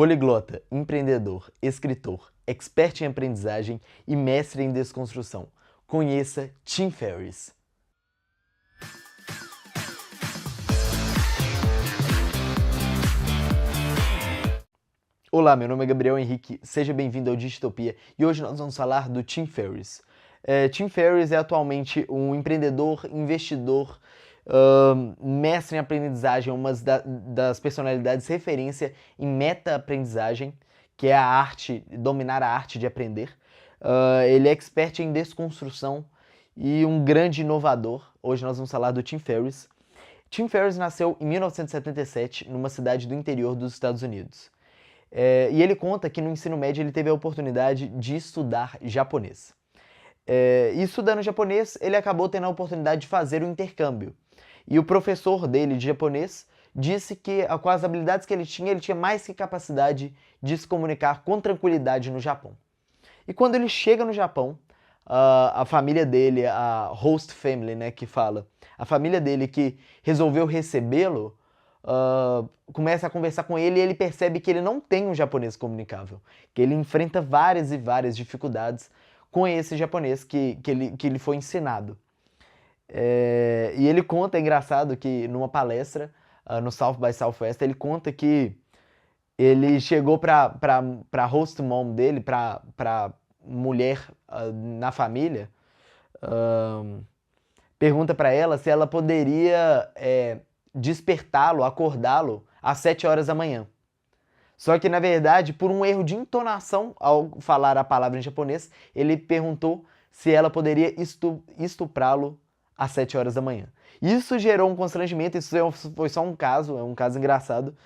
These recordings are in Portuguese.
Poliglota, empreendedor, escritor, expert em aprendizagem e mestre em desconstrução. Conheça Tim Ferriss. Olá, meu nome é Gabriel Henrique, seja bem-vindo ao Digitopia e hoje nós vamos falar do Tim Ferriss. Tim Ferriss é atualmente um empreendedor, investidor, mestre em aprendizagem, uma das personalidades referência em meta-aprendizagem, que é a arte, dominar a arte de aprender. Ele é expert em desconstrução e um grande inovador. Hoje nós vamos falar do Tim Ferriss. Tim Ferriss nasceu em 1977 numa cidade do interior dos Estados Unidos. E ele conta que no ensino médio ele teve a oportunidade de estudar japonês. E estudando japonês, ele acabou tendo a oportunidade de fazer o intercâmbio. E o professor dele de japonês disse que, com as habilidades que ele tinha mais que capacidade de se comunicar com tranquilidade no Japão. E quando ele chega no Japão, a família dele, a host family, né, que fala, a família dele que resolveu recebê-lo, começa a conversar com ele e ele percebe que ele não tem um japonês comunicável, que ele enfrenta várias e várias dificuldades com esse japonês que ele foi ensinado. E ele conta, é engraçado, que numa palestra no South by Southwest, ele conta que ele chegou pra host mom dele, pra mulher na família, pergunta pra ela se ela poderia despertá-lo, acordá-lo às 7 horas da manhã. Só que, na verdade, por um erro de entonação ao falar a palavra em japonês, ele perguntou se ela poderia estuprá-lo às 7 horas da manhã. Isso gerou um constrangimento, isso foi só um caso, é um caso engraçado,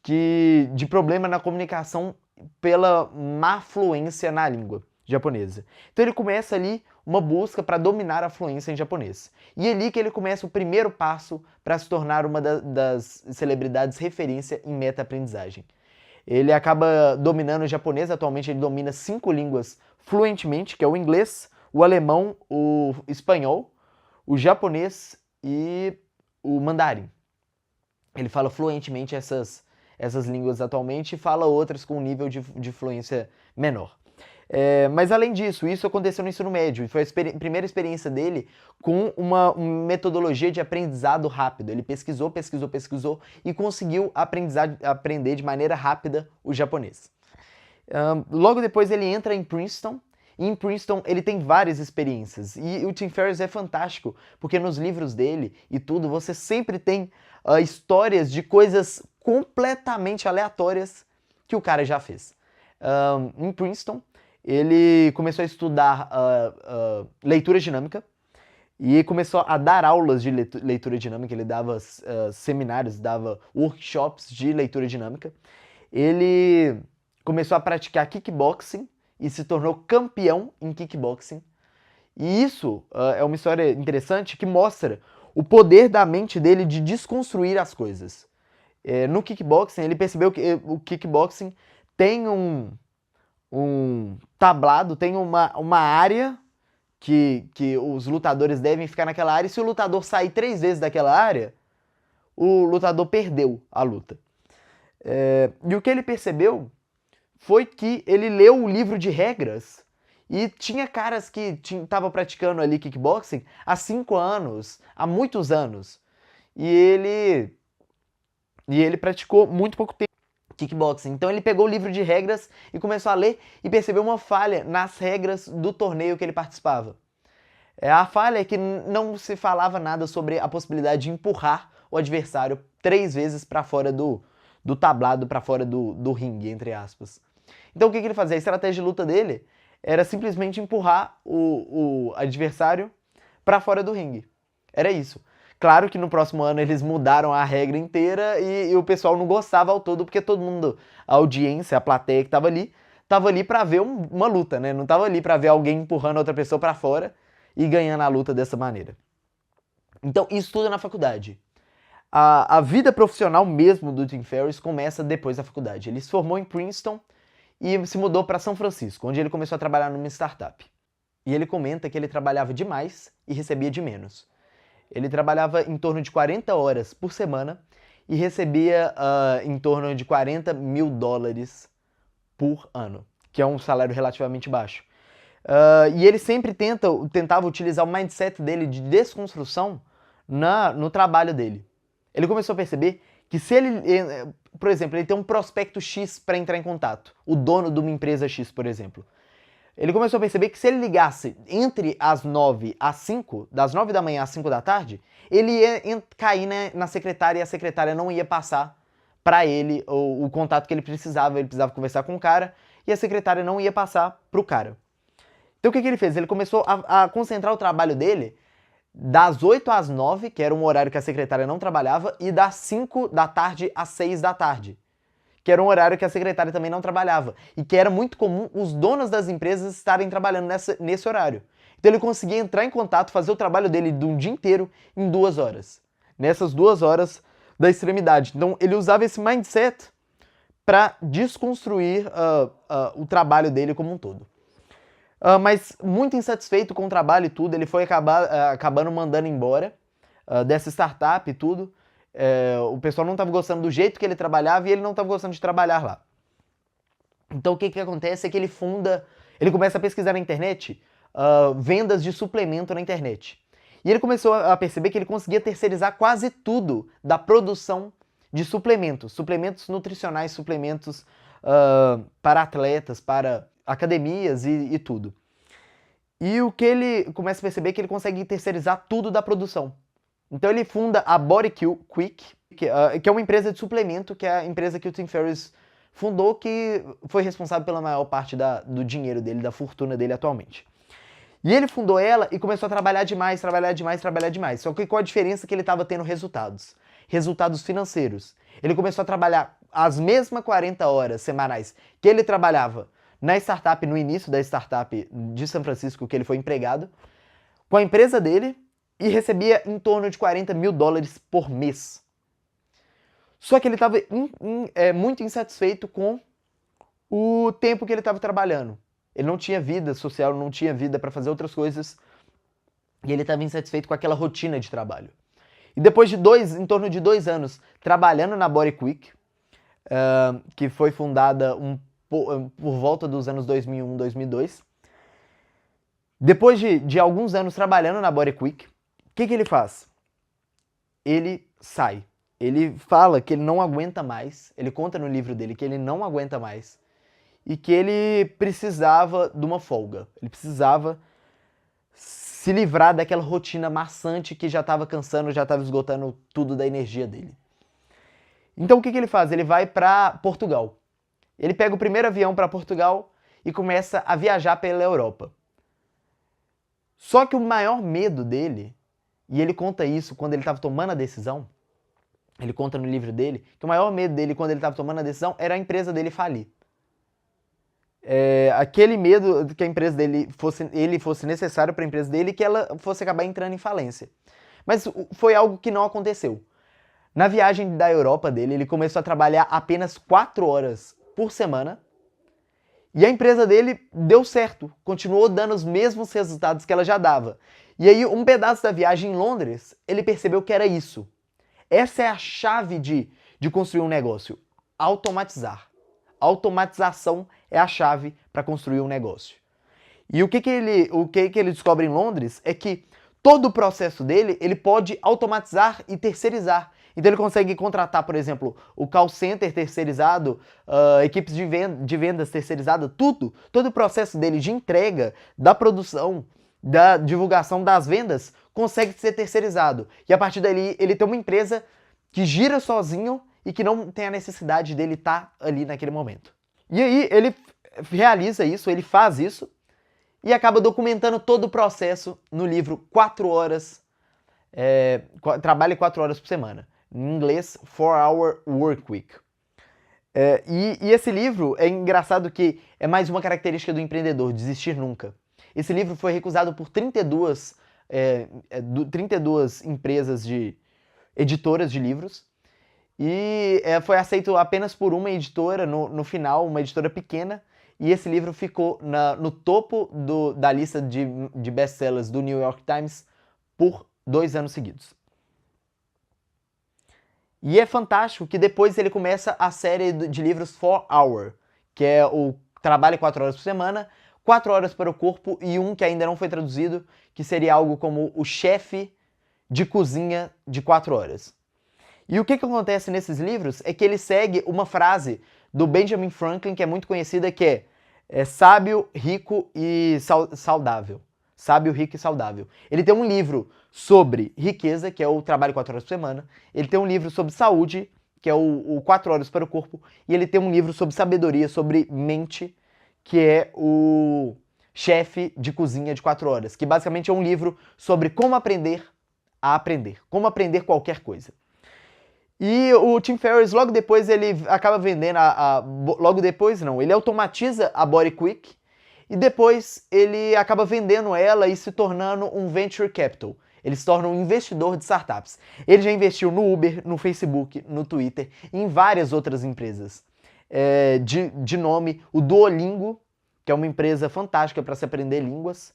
de problema na comunicação pela má fluência na língua japonesa. Então ele começa ali uma busca para dominar a fluência em japonês. E é ali que ele começa o primeiro passo para se tornar uma das celebridades referência em meta-aprendizagem. Ele acaba dominando o japonês, atualmente ele domina 5 línguas fluentemente, que é o inglês, o alemão, o espanhol, o japonês e o mandarim. Ele fala fluentemente essas línguas atualmente e fala outras com um nível de fluência menor. Mas além disso, isso aconteceu no ensino médio e foi a primeira experiência dele com uma metodologia de aprendizado rápido. Ele pesquisou e conseguiu aprender de maneira rápida o japonês. Logo depois ele entra em Princeton, e em Princeton ele tem várias experiências. E o Tim Ferriss é fantástico, porque nos livros dele e tudo, você sempre tem histórias de coisas completamente aleatórias que o cara já fez. Em Princeton, ele começou a estudar leitura dinâmica e começou a dar aulas de leitura dinâmica. Ele dava seminários, dava workshops de leitura dinâmica. Ele começou a praticar kickboxing e se tornou campeão em kickboxing. E isso é uma história interessante que mostra o poder da mente dele de desconstruir as coisas. No kickboxing, ele percebeu que o kickboxing tem um tablado, tem uma área que os lutadores devem ficar naquela área, e se o lutador sair 3 vezes daquela área, o lutador perdeu a luta. E o que ele percebeu foi que ele leu o livro de regras e tinha caras que estavam praticando ali kickboxing há 5 anos, há muitos anos. E ele praticou muito pouco tempo kickboxing. Então ele pegou o livro de regras e começou a ler e percebeu uma falha nas regras do torneio que ele participava. A falha é que não se falava nada sobre a possibilidade de empurrar o adversário 3 vezes para fora do tablado, para fora do ringue, entre aspas. Então o que ele fazia? A estratégia de luta dele era simplesmente empurrar o adversário para fora do ringue. Era isso. Claro que no próximo ano eles mudaram a regra inteira e o pessoal não gostava ao todo, porque todo mundo, a audiência, a plateia que estava ali para ver uma luta, né? Não estava ali para ver alguém empurrando outra pessoa para fora e ganhando a luta dessa maneira. Então, isso tudo é na faculdade. A vida profissional mesmo do Tim Ferriss começa depois da faculdade. Ele se formou em Princeton e se mudou para São Francisco, onde ele começou a trabalhar numa startup. E ele comenta que ele trabalhava demais e recebia de menos. Ele trabalhava em torno de 40 horas por semana e recebia em torno de 40 mil dólares por ano, que é um salário relativamente baixo. E ele sempre tentava utilizar o mindset dele de desconstrução no trabalho dele. Ele começou a perceber que se ele, por exemplo, ele tem um prospecto X para entrar em contato, o dono de uma empresa X, por exemplo. Ele começou a perceber que se ele ligasse entre as 9 às 5, das 9 da manhã às 5 da tarde, ele ia cair na secretária e a secretária não ia passar para ele o contato que ele precisava conversar com o cara e a secretária não ia passar para o cara. Então o que ele fez? Ele começou a concentrar o trabalho dele das 8 às 9, que era um horário que a secretária não trabalhava, e das 5 da tarde às 6 da tarde, que era um horário que a secretária também não trabalhava, e que era muito comum os donos das empresas estarem trabalhando nesse horário. Então ele conseguia entrar em contato, fazer o trabalho dele de um dia inteiro em 2 horas, nessas 2 horas da extremidade. Então ele usava esse mindset para desconstruir o trabalho dele como um todo. Mas muito insatisfeito com o trabalho e tudo, ele foi acabando mandando embora dessa startup e tudo. O pessoal não estava gostando do jeito que ele trabalhava e ele não estava gostando de trabalhar lá. Então o que acontece é que ele começa a pesquisar na internet vendas de suplemento na internet. E ele começou a perceber que ele conseguia terceirizar quase tudo da produção de suplementos nutricionais, suplementos para atletas, para academias e tudo. E o que ele começa a perceber é que ele consegue terceirizar tudo da produção. Então ele funda a Body Quick, que é uma empresa de suplemento, que é a empresa que o Tim Ferriss fundou, que foi responsável pela maior parte do dinheiro dele, da fortuna dele atualmente. E ele fundou ela e começou a trabalhar demais. Só que qual a diferença? Que ele estava tendo resultados? Resultados financeiros. Ele começou a trabalhar as mesmas 40 horas semanais que ele trabalhava na startup, no início da startup de São Francisco, que ele foi empregado, com a empresa dele, e recebia em torno de 40 mil dólares por mês. Só que ele estava muito insatisfeito com o tempo que ele estava trabalhando. Ele não tinha vida social, não tinha vida para fazer outras coisas, e ele estava insatisfeito com aquela rotina de trabalho. E depois de em torno de 2 anos, trabalhando na Body Quick, que foi fundada por volta dos anos 2001, 2002. Depois de alguns anos trabalhando na Body Quick, o que ele faz? Ele sai. Ele fala que ele não aguenta mais, ele conta no livro dele que ele não aguenta mais e que ele precisava de uma folga. Ele precisava se livrar daquela rotina maçante que já estava cansando, já estava esgotando tudo da energia dele. Então o que ele faz? Ele vai para Portugal. Ele pega o primeiro avião para Portugal e começa a viajar pela Europa. Só que o maior medo dele, e ele conta isso quando ele estava tomando a decisão, ele conta no livro dele, que o maior medo dele quando ele estava tomando a decisão era a empresa dele falir. Aquele medo de que a empresa dele fosse necessário para a empresa dele e que ela fosse acabar entrando em falência. Mas foi algo que não aconteceu. Na viagem da Europa dele, ele começou a trabalhar apenas 4 horas por semana e a empresa dele deu certo, continuou dando os mesmos resultados que ela já dava. E aí, um pedaço da viagem em Londres, ele percebeu que era isso. Essa é a chave de construir um negócio. Automatizar. Automatização é a chave para construir um negócio. E o que ele descobre em Londres é que todo o processo dele, ele pode automatizar e terceirizar. Então ele consegue contratar, por exemplo, o call center terceirizado, equipes de vendas terceirizadas, todo o processo dele de entrega, da produção, da divulgação das vendas, consegue ser terceirizado. E a partir dali ele tem uma empresa que gira sozinho e que não tem a necessidade dele estar ali naquele momento. E aí ele realiza isso, ele faz isso e acaba documentando todo o processo no livro 4 horas, Trabalhe 4 horas por semana. Em inglês, 4-Hour Workweek. E esse livro é engraçado que é mais uma característica do empreendedor, desistir nunca. Esse livro foi recusado por 32 empresas editoras de livros e foi aceito apenas por uma editora no final, uma editora pequena, e esse livro ficou no topo da lista de best-sellers do New York Times por 2 anos seguidos. E é fantástico que depois ele começa a série de livros 4-Hour, que é o trabalho 4 horas por semana, 4 horas para o corpo e um que ainda não foi traduzido, que seria algo como o chefe de cozinha de 4 horas. E o que acontece nesses livros é que ele segue uma frase do Benjamin Franklin, que é muito conhecida, que é sábio, rico e saudável. Sábio, rico e saudável. Ele tem um livro sobre riqueza, que é o trabalho 4 horas por semana. Ele tem um livro sobre saúde, que é o 4 horas para o corpo. E ele tem um livro sobre sabedoria, sobre mente, que é o chefe de cozinha de 4 horas. Que basicamente é um livro sobre como aprender a aprender. Como aprender qualquer coisa. E o Tim Ferriss, logo depois, ele acaba vendendo logo depois, não, ele automatiza a Body Quick e depois ele acaba vendendo ela e se tornando um venture capital. Ele se torna um investidor de startups. Ele já investiu no Uber, no Facebook, no Twitter e em várias outras empresas. De nome, o Duolingo, que é uma empresa fantástica para se aprender línguas.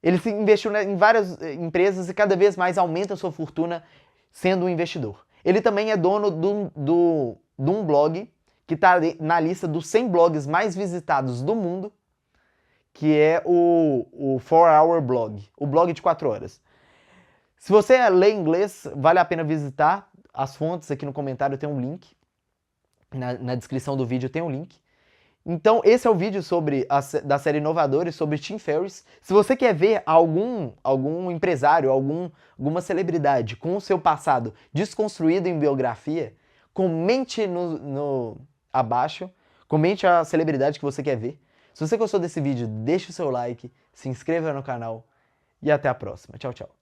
Ele se investiu em várias empresas e cada vez mais aumenta a sua fortuna sendo um investidor. Ele também é dono de um blog que está na lista dos 100 blogs mais visitados do mundo, que é o 4-Hour Blog, o blog de 4 horas. Se você lê inglês, vale a pena visitar as fontes. Aqui no comentário tem um link, na descrição do vídeo tem um link. Então, esse é o vídeo da série Inovadores, sobre Tim Ferriss. Se você quer ver algum empresário, alguma celebridade com o seu passado desconstruído em biografia, comente abaixo, comente a celebridade que você quer ver. Se você gostou desse vídeo, deixe o seu like, se inscreva no canal e até a próxima. Tchau, tchau.